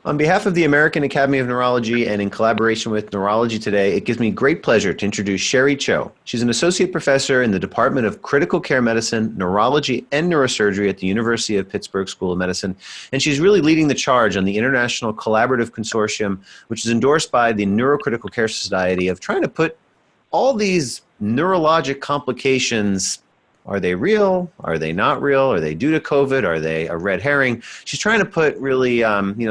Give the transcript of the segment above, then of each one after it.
On behalf of the American Academy of Neurology and in collaboration with Neurology Today, it gives me great pleasure to introduce Sherry Cho. She's an associate professor in the Department of Critical Care Medicine, Neurology, and Neurosurgery at the University of Pittsburgh School of Medicine. And she's really leading the charge on the International Collaborative Consortium, which is endorsed by the Neurocritical Care Society, of trying to put all these neurologic complications. Are they real? Are they not real? Are they due to COVID? Are they a red herring? She's trying to put really,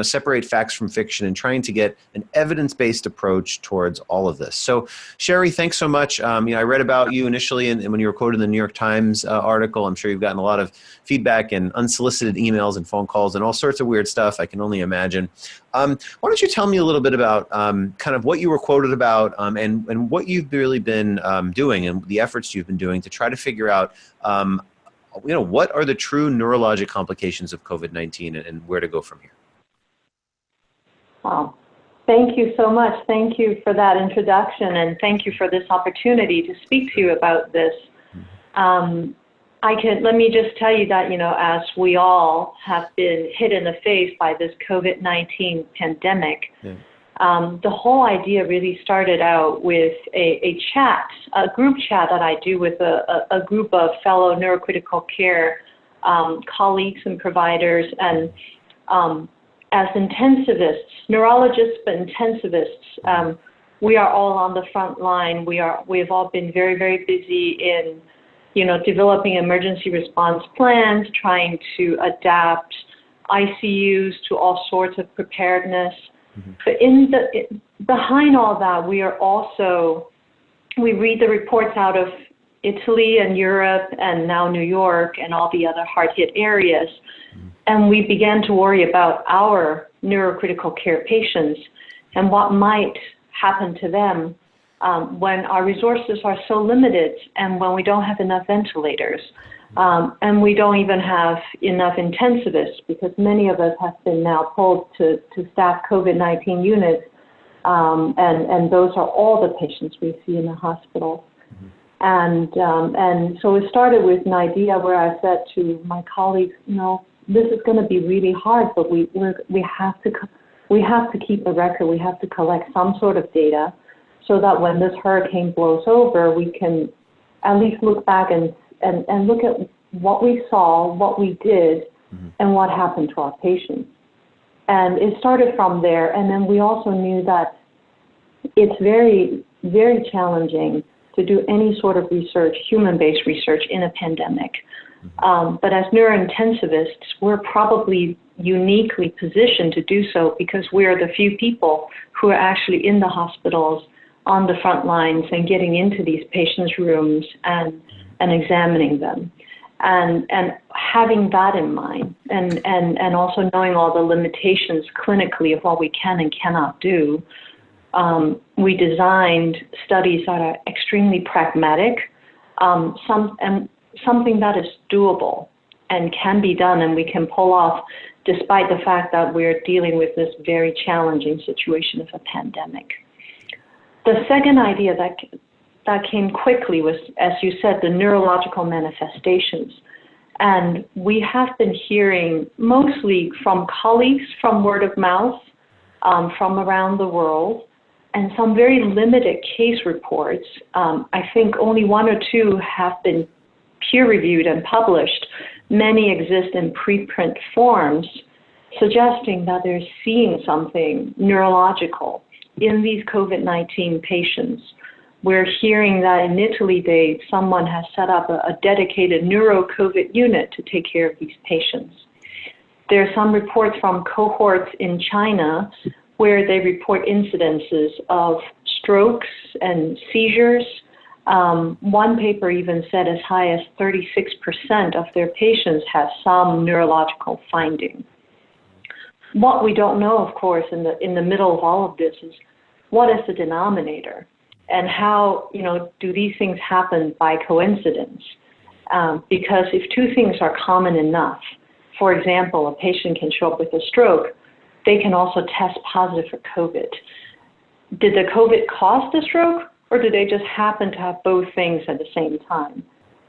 separate facts from fiction and trying to get an evidence-based approach towards all of this. So, Sherry, thanks so much. I read about you initially and when you were quoted in the New York Times article. I'm sure you've gotten a lot of feedback and unsolicited emails and phone calls and all sorts of weird stuff. I can only imagine. Why don't you tell me a little bit about kind of what you were quoted about and what you've really been doing and the efforts you've been doing to try to figure out, what are the true neurologic complications of COVID-19 and where to go from here? Wow. Thank you so much. Thank you for that introduction, and thank you for this opportunity to speak to you about this. Let me just tell you that, as we all have been hit in the face by this COVID-19 pandemic, the whole idea really started out with a group chat that I do with a group of fellow neurocritical care colleagues and providers, and as intensivists, neurologists, but intensivists, we are all on the front line. We have all been very, very busy in developing emergency response plans, trying to adapt ICUs to all sorts of preparedness. But behind all that, we read the reports out of Italy and Europe and now New York and all the other hard-hit areas, and we began to worry about our neurocritical care patients and what might happen to them when our resources are so limited and when we don't have enough ventilators. And we don't even have enough intensivists, because many of us have been now pulled to staff COVID-19 units, and those are all the patients we see in the hospital. And so it started with an idea where I said to my colleagues, this is going to be really hard, but we have to keep a record. We have to collect some sort of data so that when this hurricane blows over, we can at least look back and look at what we saw, what we did, and what happened to our patients. And it started from there. And then we also knew that it's very, very challenging to do any sort of research, human-based research, in a pandemic. But as neurointensivists, we're probably uniquely positioned to do so because we are the few people who are actually in the hospitals, on the front lines, and getting into these patients' rooms and examining them. And having that in mind, and also knowing all the limitations clinically of what we can and cannot do, we designed studies that are extremely pragmatic, something that is doable and can be done and we can pull off despite the fact that we're dealing with this very challenging situation of a pandemic. The second idea that came quickly was, as you said, the neurological manifestations. And we have been hearing mostly from colleagues, from word of mouth, from around the world, and some very limited case reports. I think only one or two have been peer-reviewed and published. Many exist in preprint forms, suggesting that they're seeing something neurological in these COVID-19 patients. We're hearing that in Italy, someone has set up a dedicated neuro-COVID unit to take care of these patients. There are some reports from cohorts in China where they report incidences of strokes and seizures. One paper even said as high as 36% of their patients have some neurological finding. What we don't know, of course, in the middle of all of this is what is the denominator, and how do these things happen by coincidence? Because if two things are common enough, for example, a patient can show up with a stroke, they can also test positive for COVID. Did the COVID cause the stroke, or did they just happen to have both things at the same time?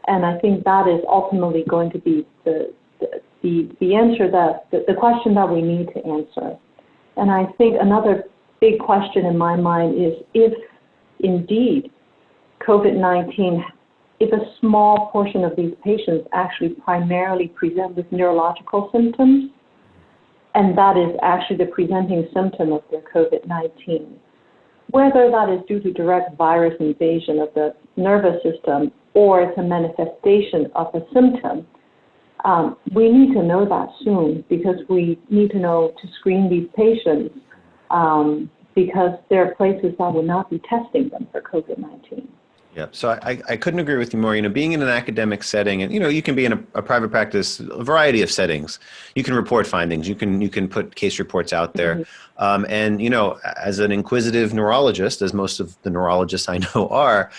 And I think that is ultimately going to be the answer, the question that we need to answer. And I think another big question in my mind is if indeed COVID-19, if a small portion of these patients actually primarily present with neurological symptoms, and that is actually the presenting symptom of their COVID-19, whether that is due to direct virus invasion of the nervous system or it's a manifestation of a symptom, we need to know that soon, because we need to know to screen these patients, because there are places that will not be testing them for COVID-19. Yeah, so I couldn't agree with you more. Being in an academic setting, and you can be in a private practice, a variety of settings. You can report findings. You can put case reports out there, and as an inquisitive neurologist, as most of the neurologists I know are,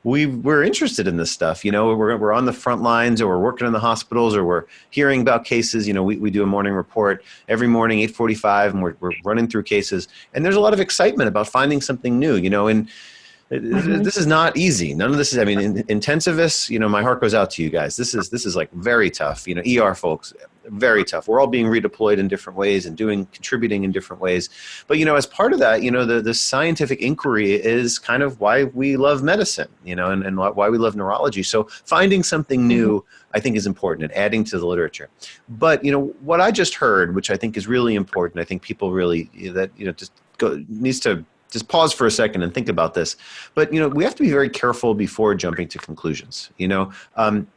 we're interested in this stuff. We're on the front lines, or we're working in the hospitals, or we're hearing about cases. We do a morning report every morning, 8:45, and we're running through cases. And there's a lot of excitement about finding something new. And this is not easy. None of this is. I mean, intensivists. My heart goes out to you guys. This is like very tough. ER folks, very tough. We're all being redeployed in different ways and contributing in different ways. But as part of that, the scientific inquiry is kind of why we love medicine. And why we love neurology. So finding something new, I think, is important, and adding to the literature. But what I just heard, which I think is really important, I think people really needs to just pause for a second and think about this. But, we have to be very careful before jumping to conclusions.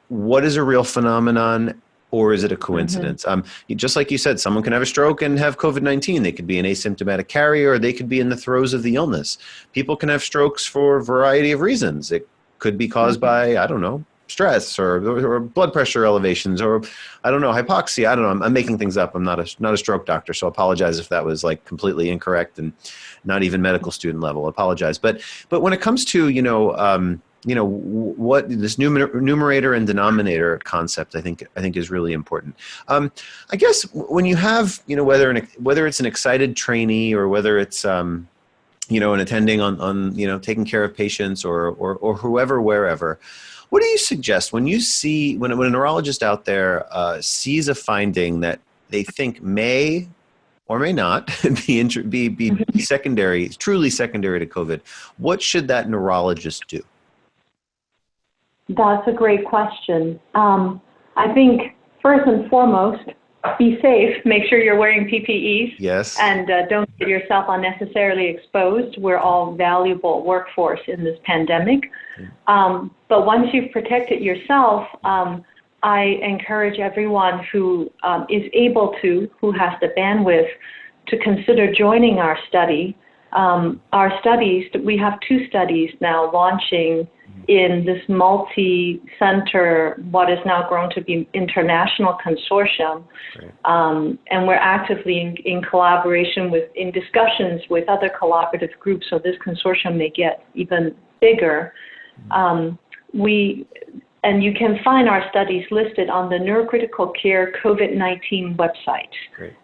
What is a real phenomenon, or is it a coincidence? Just like you said, someone can have a stroke and have COVID-19. They could be an asymptomatic carrier, or they could be in the throes of the illness. People can have strokes for a variety of reasons. It could be caused by, I don't know, stress or blood pressure elevations, or hypoxia. I don't know. I'm making things up. I'm not a stroke doctor, so I apologize if that was like completely incorrect and not even medical student level. I apologize. But when it comes to what this numerator and denominator concept, I think is really important. I guess when you have whether it's an excited trainee, or whether it's an attending on taking care of patients, or whoever, wherever. What do you suggest when you see when a neurologist out there sees a finding that they think may or may not be secondary, truly secondary to COVID? What should that neurologist do? That's a great question. I think first and foremost, be safe. Make sure you're wearing PPEs. Yes. And don't get yourself unnecessarily exposed. We're all valuable workforce in this pandemic. But once you've protected yourself, I encourage everyone who is able to, who has the bandwidth, to consider joining our study. Our studies, we have 2 studies now launching in this multi-center, what is now grown to be international consortium. And we're actively in collaboration in discussions with other collaborative groups, so this consortium may get even bigger. And you can find our studies listed on the Neurocritical Care COVID-19 website.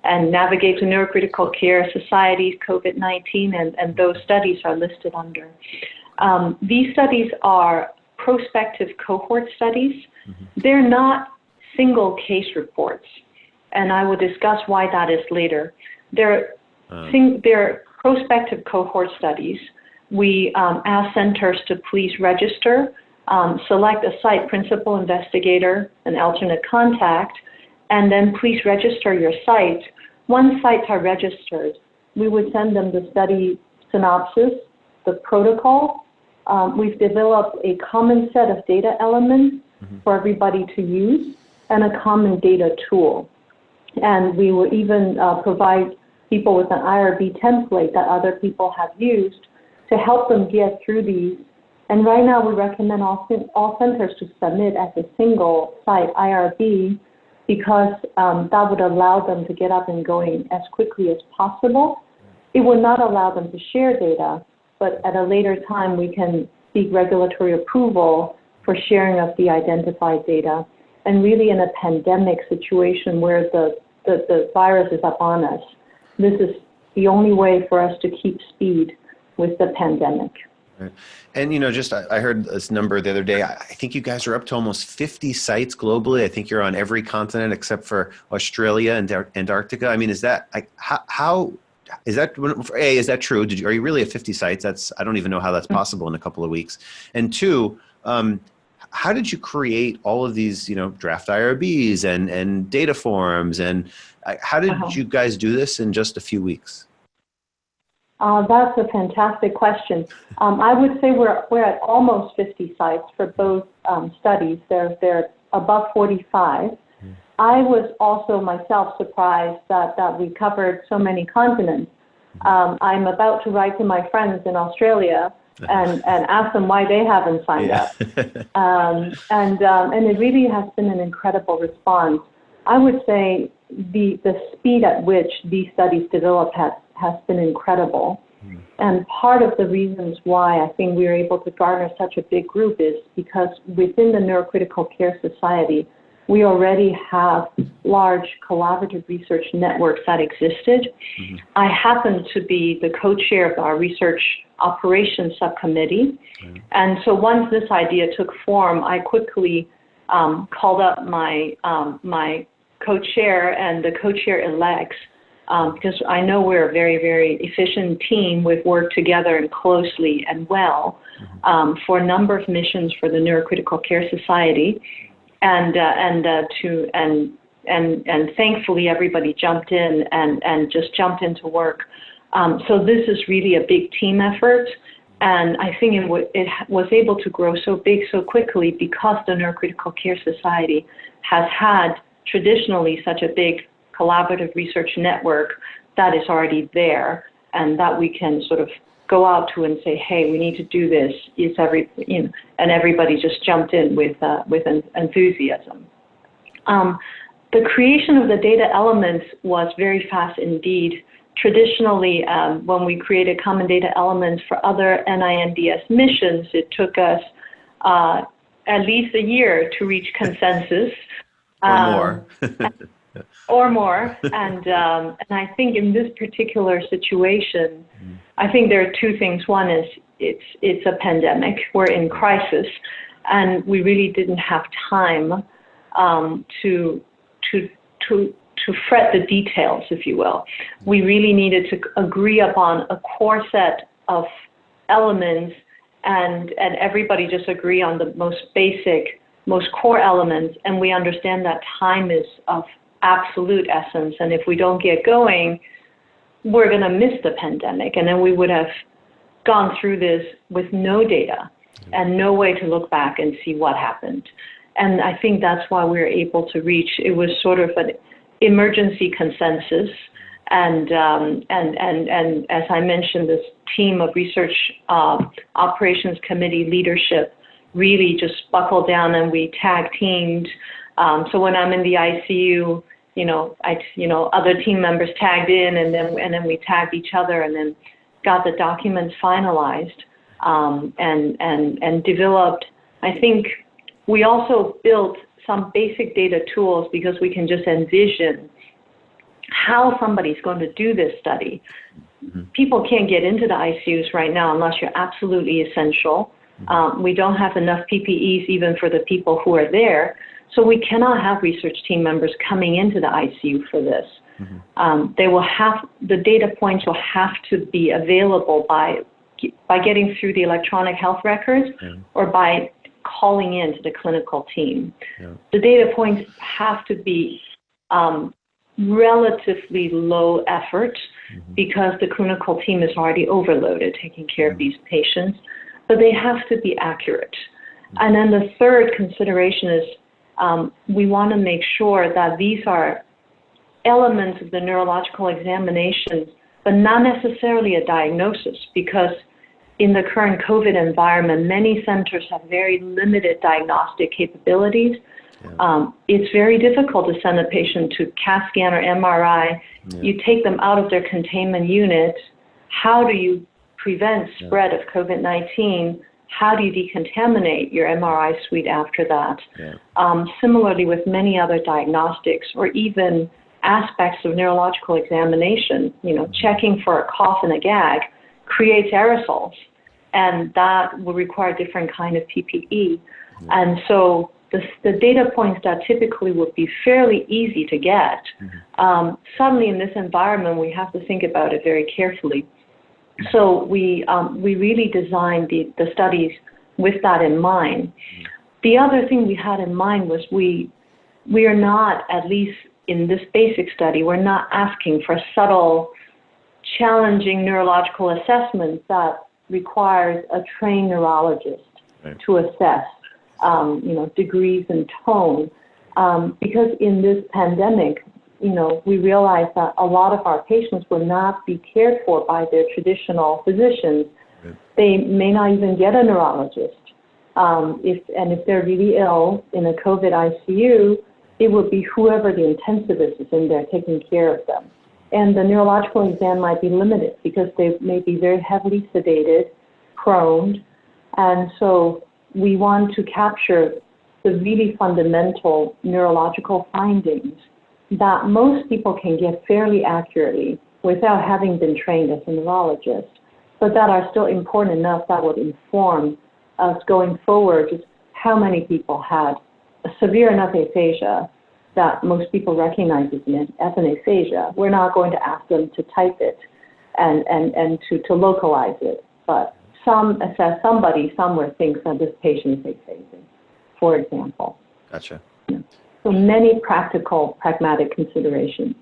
And navigate to Neurocritical Care Society's COVID-19, and those studies are listed under. These studies are prospective cohort studies. They're not single case reports, and I will discuss why that is later. They're prospective cohort studies. We ask centers to please register, select a site principal investigator, an alternate contact, and then please register your site. Once sites are registered, we would send them the study synopsis, the protocol. We've developed a common set of data elements for everybody to use, and a common data tool. And we will even provide people with an IRB template that other people have used to help them get through these. And right now we recommend all centers to submit as a single site IRB, because that would allow them to get up and going as quickly as possible. It would not allow them to share data, but at a later time we can seek regulatory approval for sharing of the identified data. And really in a pandemic situation where the virus is up on us, this is the only way for us to keep speed with the pandemic. Right. And, just I heard this number the other day. I think you guys are up to almost 50 sites globally. I think you're on every continent except for Australia and Antarctica. I mean, is that how is that is that true? Are you really at 50 sites? I don't even know how that's possible in a couple of weeks. And two, how did you create all of these, draft IRBs and data forms, and how did you guys do this in just a few weeks? That's a fantastic question. I would say we're at almost 50 sites for both studies. They're above 45. I was also myself surprised that we covered so many continents. I'm about to write to my friends in Australia and ask them why they haven't signed up. And it really has been an incredible response. I would say the speed at which these studies develop has been incredible. And part of the reasons why I think we are able to garner such a big group is because within the Neurocritical Care Society, we already have large collaborative research networks that existed. I happen to be the co-chair of our research operations subcommittee. And so once this idea took form, I quickly called up my co-chair and the co-chair-elects, because I know we're a very, very efficient team. We've worked together and closely and well for a number of missions for the Neurocritical Care Society, and thankfully everybody jumped in and just jumped into work. So this is really a big team effort, and I think it was able to grow so big so quickly because the Neurocritical Care Society has had traditionally such a big collaborative research network that is already there, and that we can sort of go out to and say, hey, we need to do this. And everybody just jumped in with enthusiasm. The creation of the data elements was very fast indeed. Traditionally, when we created common data elements for other NINDS missions, it took us at least a year to reach consensus. Or more. Or more. And I think in this particular situation, I think there are two things. One is it's a pandemic. We're in crisis, and we really didn't have time to fret the details, if you will. We really needed to agree upon a core set of elements, and everybody just agree on the most basic, most core elements. And we understand that time is of absolute essence, and if we don't get going, we're going to miss the pandemic, and then we would have gone through this with no data and no way to look back and see what happened. And I think that's why we were able to reach, it was sort of an emergency consensus, and as I mentioned, this team of research operations committee leadership really just buckled down, and we tag teamed. So when I'm in the ICU, other team members tagged in, and then we tagged each other, and then got the documents finalized, and developed. I think we also built some basic data tools because we can just envision how somebody's going to do this study. People can't get into the ICUs right now unless you're absolutely essential. We don't have enough PPEs even for the people who are there. So we cannot have research team members coming into the ICU for this. The data points will have to be available by getting through the electronic health records or by calling in to the clinical team. The data points have to be relatively low effort because the clinical team is already overloaded taking care of these patients, but they have to be accurate. And then the third consideration is we want to make sure that these are elements of the neurological examination, but not necessarily a diagnosis, because in the current COVID environment, many centers have very limited diagnostic capabilities. It's very difficult to send a patient to CAT scan or MRI. You take them out of their containment unit. How do you prevent spread of COVID-19? How do you decontaminate your MRI suite after that? Similarly with many other diagnostics or even aspects of neurological examination, checking for a cough and a gag creates aerosols. and that will require different kind of PPE. And so the data points that typically would be fairly easy to get, suddenly in this environment, we have to think about it very carefully. So we really designed the studies with that in mind. The other thing we had in mind was we are not, at least in this basic study, we're not asking for subtle, challenging neurological assessments that requires a trained neurologist to assess, degrees and tone. Because in this pandemic, we realized that a lot of our patients will not be cared for by their traditional physicians. They may not even get a neurologist. If they're really ill in a COVID ICU, it would be whoever the intensivist is in there taking care of them. And the neurological exam might be limited because they may be very heavily sedated, prone, and so we want to capture the really fundamental neurological findings that most people can get fairly accurately without having been trained as a neurologist, but that are still important enough that would inform us going forward just how many people had a severe enough aphasia that most people recognize as an aphasia. We're not going to ask them to type it and to localize it, but somebody somewhere thinks that this patient is aphasic, for example. Gotcha. So many practical, pragmatic considerations.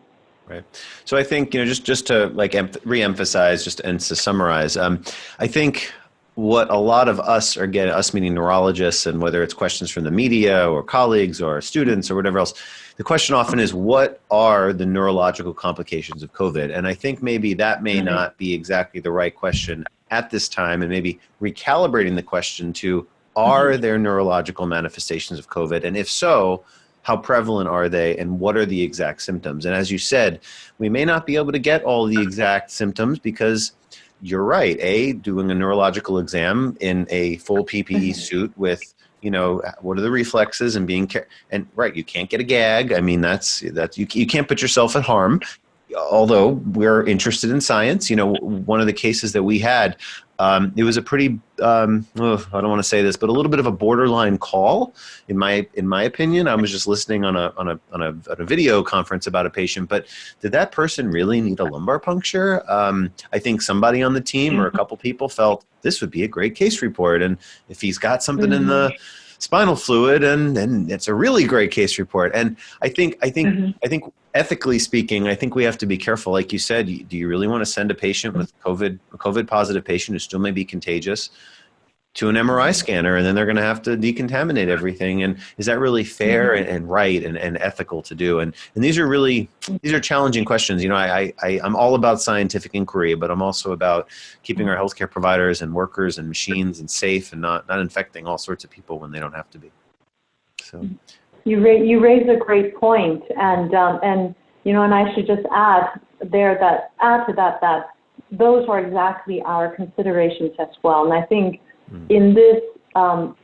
Right. So I think, just to reemphasize, and to summarize, I think what a lot of us are getting, us meaning neurologists, and whether it's questions from the media or colleagues or students or whatever else, the question often is, what are the neurological complications of COVID? And I think maybe that may not be exactly the right question at this time, and maybe recalibrating the question to, are there neurological manifestations of COVID? And if so, how prevalent are they, and what are the exact symptoms? And as you said, we may not be able to get all the exact symptoms because you're right. Doing a neurological exam in a full PPE suit with, what are the reflexes and you can't get a gag. I mean, that's you can't put yourself at harm. Although we're interested in science, one of the cases that we had, it was a pretty, I don't want to say this, but a little bit of a borderline call, in my opinion. I was just listening on a video conference about a patient, but did that person really need a lumbar puncture? I think somebody on the team or a couple people felt this would be a great case report, and if he's got something in the spinal fluid, and it's a really great case report. And I think ethically speaking, I think we have to be careful. Like you said, do you really want to send a patient with a COVID positive patient who still may be contagious to an MRI scanner, and then they're going to have to decontaminate everything? And is that really fair and right and ethical to do? And these are challenging questions. I'm all about scientific inquiry, but I'm also about keeping our healthcare providers and workers and machines and safe, and not infecting all sorts of people when they don't have to be. So you raise a great point, and I should just add to that those are exactly our considerations as well. And I think in this,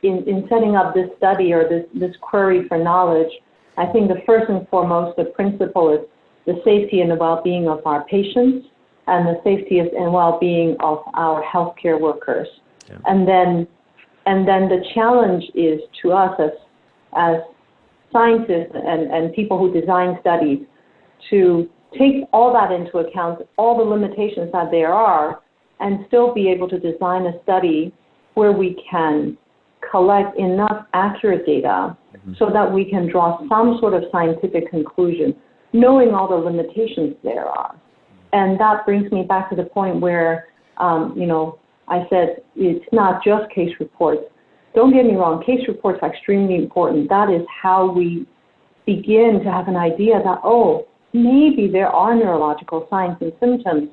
in setting up this study or this query for knowledge, I think the first and foremost, the principle is the safety and the well-being of our patients, and the safety and well-being of our healthcare workers. Yeah. And then the challenge is to us as scientists and people who design studies to take all that into account, all the limitations that there are, and still be able to design a study where we can collect enough accurate data so that we can draw some sort of scientific conclusion, knowing all the limitations there are. And that brings me back to the point where, I said it's not just case reports. Don't get me wrong, case reports are extremely important. That is how we begin to have an idea that, maybe there are neurological signs and symptoms.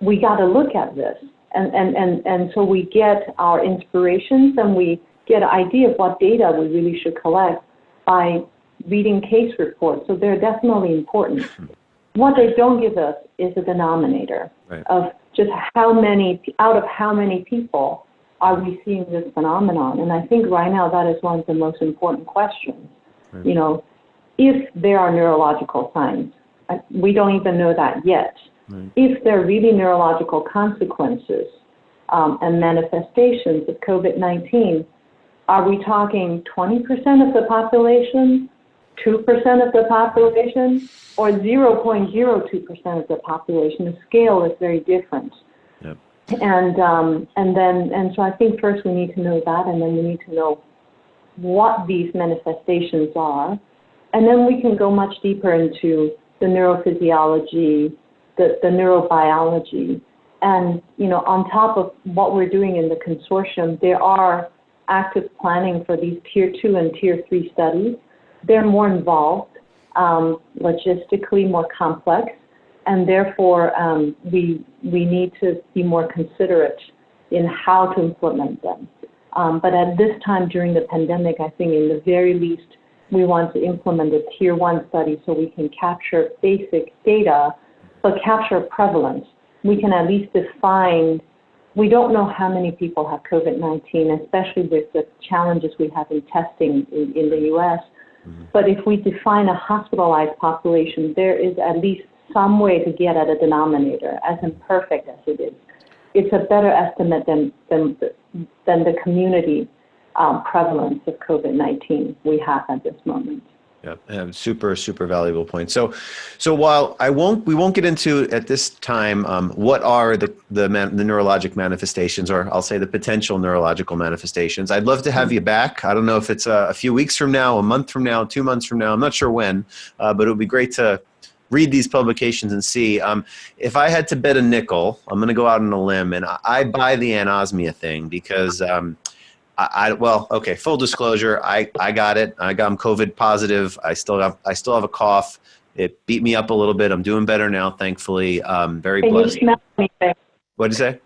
We got to look at this. And so we get our inspirations, and we get an idea of what data we really should collect by reading case reports. So they're definitely important. What they don't give us is a denominator of just how many people are we seeing this phenomenon. And I think right now that is one of the most important questions. Right. If there are neurological signs, we don't even know that yet. Right. If there are really neurological consequences, and manifestations of COVID-19, are we talking 20% of the population, 2% of the population, or 0.02% of the population? The scale is very different. Yep. And so I think first we need to know that, and then we need to know what these manifestations are, and then we can go much deeper into the neurophysiology, the neurobiology, and on top of what we're doing in the consortium, there are active planning for these tier 2 and tier 3 studies. They're more involved, logistically more complex, and therefore we need to be more considerate in how to implement them. But at this time during the pandemic, I think in the very least, we want to implement a tier 1 study so we can capture basic data, but capture prevalence. We can at least define, we don't know how many people have COVID-19, especially with the challenges we have in testing in the US. Mm-hmm. But if we define a hospitalized population, there is at least some way to get at a denominator, as imperfect as it is. It's a better estimate than the community prevalence of COVID-19 we have at this moment. Yeah, super valuable point. So while we won't get into at this time what are the neurologic manifestations, or I'll say the potential neurological manifestations. I'd love to have you back. I don't know if it's a few weeks from now, a month from now, 2 months from now. I'm not sure when, but it would be great to read these publications and see. If I had to bet a nickel, I'm going to go out on a limb, and I buy the anosmia thing because. Okay, full disclosure, I got it. I'm COVID positive. I still have a cough. It beat me up a little bit. I'm doing better now, thankfully. Very blessed. Can you smell anything? What'd you say?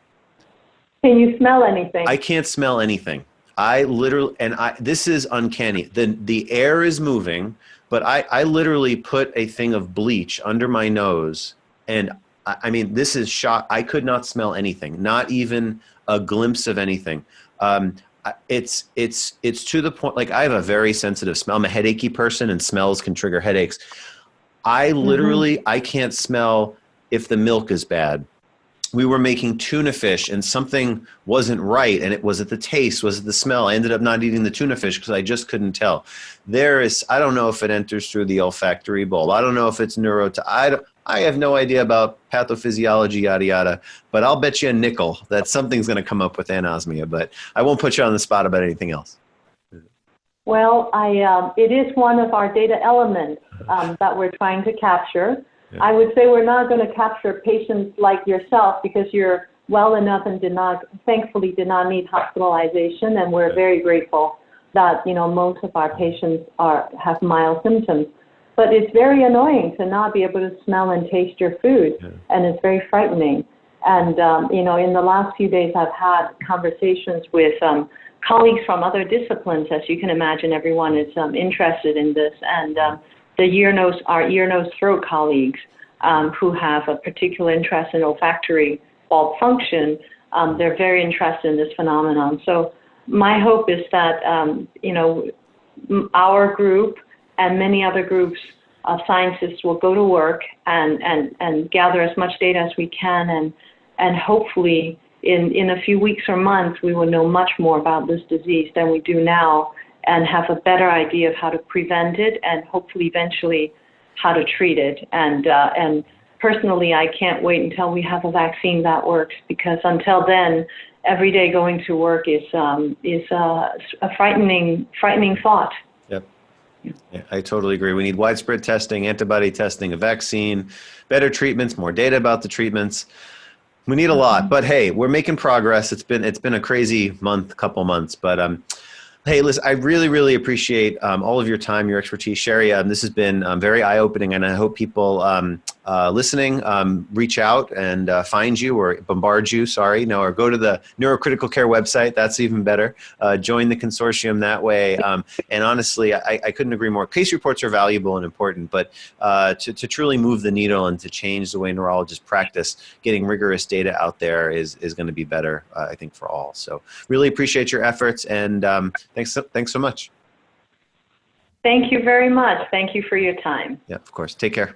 Can you smell anything? I can't smell anything. This is uncanny. The air is moving, but I literally put a thing of bleach under my nose, and I mean, this is shock. I could not smell anything, not even a glimpse of anything. It's to the point, like I have a very sensitive smell. I'm a headachy person, and smells can trigger headaches. I literally, I can't smell if the milk is bad. We were making tuna fish and something wasn't right. And was it the taste? Was it the smell? I ended up not eating the tuna fish because I just couldn't tell. I don't know if it enters through the olfactory bulb. I don't know if it's I have no idea about pathophysiology, yada, yada, but I'll bet you a nickel that something's going to come up with anosmia, but I won't put you on the spot about anything else. Well, it is one of our data elements that we're trying to capture. Yeah. I would say we're not going to capture patients like yourself because you're well enough and thankfully did not need hospitalization, and we're very grateful that most of our patients have mild symptoms. But it's very annoying to not be able to smell and taste your food, and it's very frightening. And in the last few days, I've had conversations with colleagues from other disciplines. As you can imagine, everyone is interested in this, and our ear, nose, throat colleagues who have a particular interest in olfactory bulb function, they're very interested in this phenomenon. So my hope is that our group and many other groups of scientists will go to work and gather as much data as we can, and hopefully in a few weeks or months we will know much more about this disease than we do now, and have a better idea of how to prevent it, and hopefully eventually how to treat it. And personally, I can't wait until we have a vaccine that works, because until then, every day going to work is a frightening thought. Yep. Yeah, I totally agree. We need widespread testing, antibody testing, a vaccine, better treatments, more data about the treatments. We need a lot, but hey, we're making progress. It's been a crazy couple months, but hey, listen, I really, really appreciate all of your time, your expertise, Sherry. This has been very eye-opening, and I hope people listening reach out and find you or bombard you, or go to the Neurocritical Care website. That's even better. Join the consortium that way. And honestly, I couldn't agree more. Case reports are valuable and important, but to truly move the needle and to change the way neurologists practice, getting rigorous data out there is going to be better, I think, for all. So really appreciate your efforts, and thanks so much. Thank you very much. Thank you for your time. Yeah, of course. Take care.